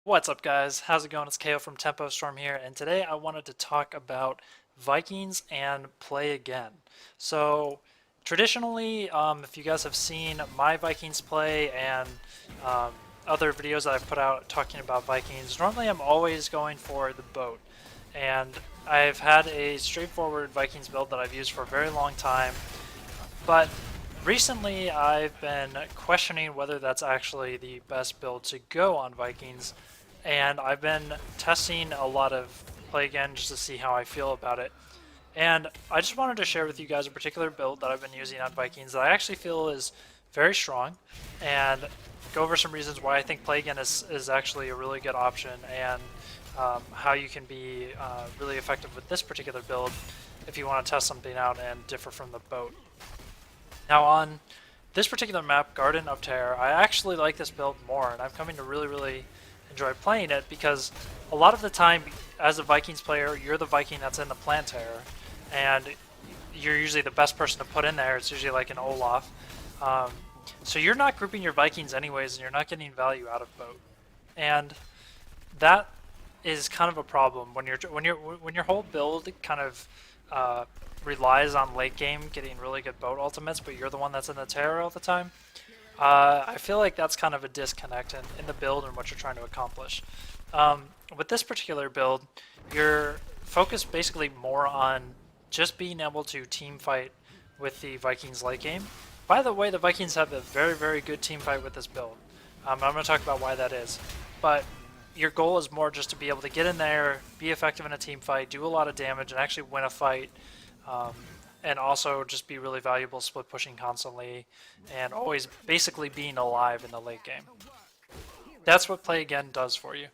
What's up, guys? How's it going? It's Kaeyoh from Tempo Storm here, and today I wanted to talk about Vikings and play again. So, traditionally, if you guys have seen my Vikings play and um, other videos that I've put out talking about Vikings, normally I'm always going for the boat. And I've had a straightforward Vikings build that I've used for a very long time, but recently I've been questioning whether that's actually the best build to go on Vikings, and I've been testing a lot of play again just to see how I feel about it. And I just wanted to share with you guys a particular build that I've been using on Vikings that I actually feel is very strong, and go over some reasons why I think play again is actually a really good option, and how you can be really effective with this particular build if you want to test something out and differ from the boat. Now on this particular map, Garden of Terror, I actually like this build more, and I'm coming to really enjoy playing it because a lot of the time, as a Vikings player, you're the Viking that's in the plant terror, and you're usually the best person to put in there. It's usually like an Olaf. Um, so you're not grouping your Vikings anyways, and you're not getting value out of boat. And that is kind of a problem when your whole build kind of uh, relies on late game getting really good boat ultimates, but you're the one that's in the terror all the time. I feel like that's kind of a disconnect in the build and what you're trying to accomplish. With this particular build, you're focused basically more on just being able to team fight with the Vikings late game. By the way, the Vikings have a very good team fight with this build. I'm going to talk about why that is. But your goal is more just to be able to get in there, be effective in a team fight, do a lot of damage, and actually win a fight. Um, and also just be really valuable split pushing constantly, and always basically being alive in the late game. That's what play again does for you.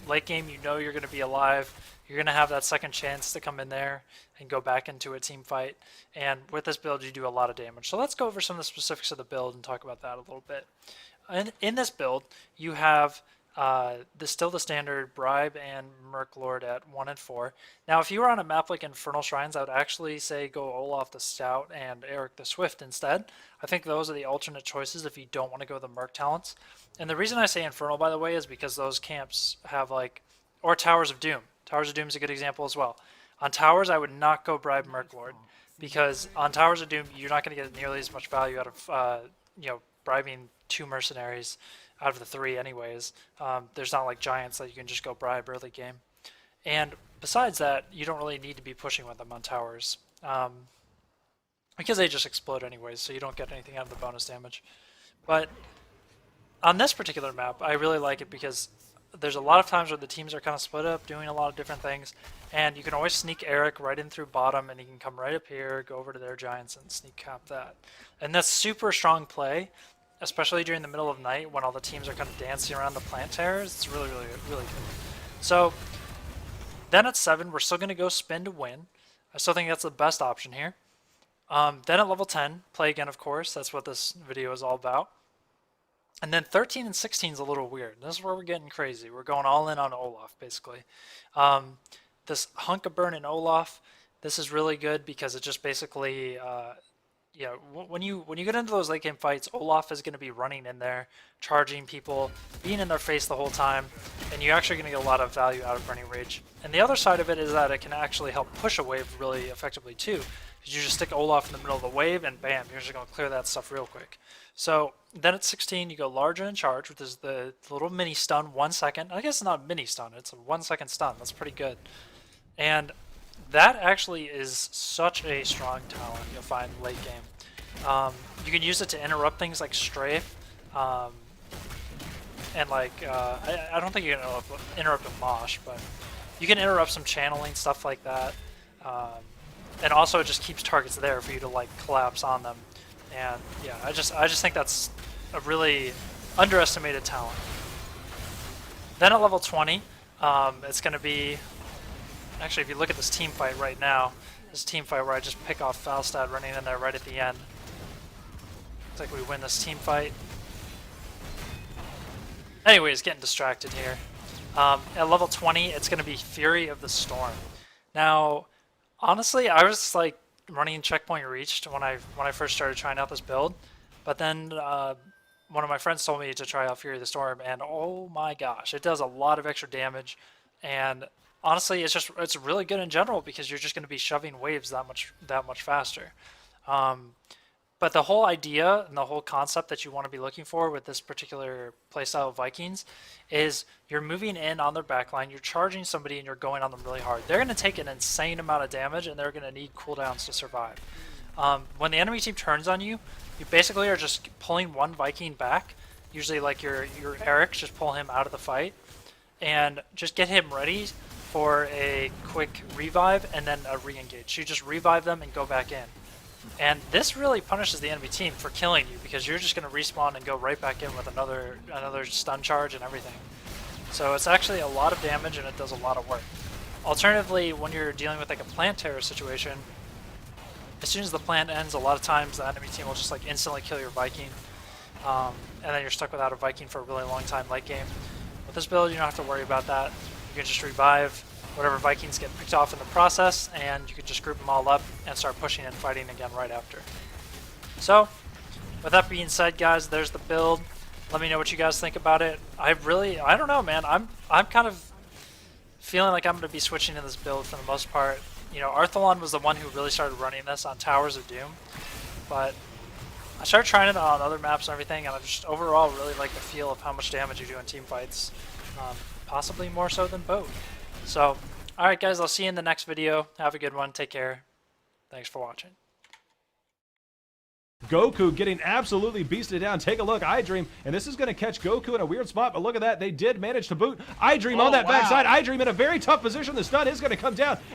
Late game, you know you're going to be alive. You're going to have that second chance to come in there and go back into a team fight. And with this build, you do a lot of damage. So let's go over some of the specifics of the build and talk about that a little bit. In this build, you have still the standard Bribe and Merc Lord at 1 and 4. Now, if you were on a map like Infernal Shrines, I would actually say go Olaf the Stout and Eric the Swift instead. I think those are the alternate choices if you don't want to go the Merc talents. And the reason I say Infernal, by the way, is because those camps have or Towers of Doom. Towers of Doom is a good example as well. On Towers, I would not go Bribe Merc Lord, because on Towers of Doom, you're not going to get nearly as much value out of bribing 2 mercenaries out of the 3 anyways. There's not like giants that you can just go bribe early game. And besides that, you don't really need to be pushing with them on towers. Because they just explode anyways, so you don't get anything out of the bonus damage. But on this particular map, I really like it because there's a lot of times where the teams are kind of split up, doing a lot of different things, and you can always sneak Eric right in through bottom, and he can come right up here, go over to their giants, and sneak cap that. And that's super strong play, especially during the middle of night when all the teams are kind of dancing around the plant terrors. It's really good. So then at 7, we're still going to go spin to win. I still think that's the best option here. Then at level 10, play again, of course. That's what this video is all about. And then 13 and 16 is a little weird. This is where we're getting crazy. We're going all in on Olaf, basically. This hunk of burn in Olaf, this is really good because it just basically, when you get into those late game fights, Olaf is going to be running in there, charging people, being in their face the whole time, and you're actually going to get a lot of value out of Burning Rage. And the other side of it is that it can actually help push a wave really effectively too. Because you just stick Olaf in the middle of the wave, and bam, you're just going to clear that stuff real quick. So then at 16, you go larger and charge, which is the little mini stun, 1 second. I guess it's not a mini stun, it's a 1 second stun. That's pretty good. And that actually is such a strong talent you'll find late game. You can use it to interrupt things like strafe, and I don't think you can interrupt a mosh, but you can interrupt some channeling, stuff like that. And also it just keeps targets there for you to like collapse on them. And yeah, I just think that's a really underestimated talent. Then at level 20, it's going to be, actually if you look at this team fight right now, this team fight where I just pick off Falstad running in there right at the end. Looks like we win this team fight. Anyways, getting distracted here. At level 20, it's going to be Fury of the Storm. Now, honestly, I was like running checkpoint reached when I first started trying out this build. But then one of my friends told me to try out Fury of the Storm, and oh my gosh, it does a lot of extra damage. And honestly, it's really good in general because you're just going to be shoving waves that much faster. Um, but the whole idea and the whole concept that you want to be looking for with this particular playstyle of Vikings is you're moving in on their backline, you're charging somebody, and you're going on them really hard. They're going to take an insane amount of damage, and they're going to need cooldowns to survive. When the enemy team turns on you, you basically are just pulling one Viking back, usually like your Eric, just pull him out of the fight, and just get him ready for a quick revive and then a re-engage. You just revive them and go back in. And this really punishes the enemy team for killing you because you're just going to respawn and go right back in with another stun charge and everything. So it's actually a lot of damage and it does a lot of work. Alternatively, when you're dealing with like a plant terror situation, as soon as the plant ends, a lot of times the enemy team will just like instantly kill your Viking, and then you're stuck without a Viking for a really long time late game. With this build, you don't have to worry about that. You can just revive whatever Vikings get picked off in the process, and you can just group them all up and start pushing and fighting again right after. So, with that being said, guys, there's the build. Let me know what you guys think about it. I don't know, man. I'm kind of feeling like I'm going to be switching to this build for the most part. You know, Arthalon was the one who really started running this on Towers of Doom, but I started trying it on other maps and everything, and I just overall really like the feel of how much damage you do in team fights, possibly more so than boat. So, alright guys, I'll see you in the next video. Have a good one. Take care. Thanks for watching. Goku getting absolutely beasted down. Take a look, iDream, and this is going to catch Goku in a weird spot, but look at that. They did manage to boot iDream on that backside. iDream in a very tough position. The stun is going to come down.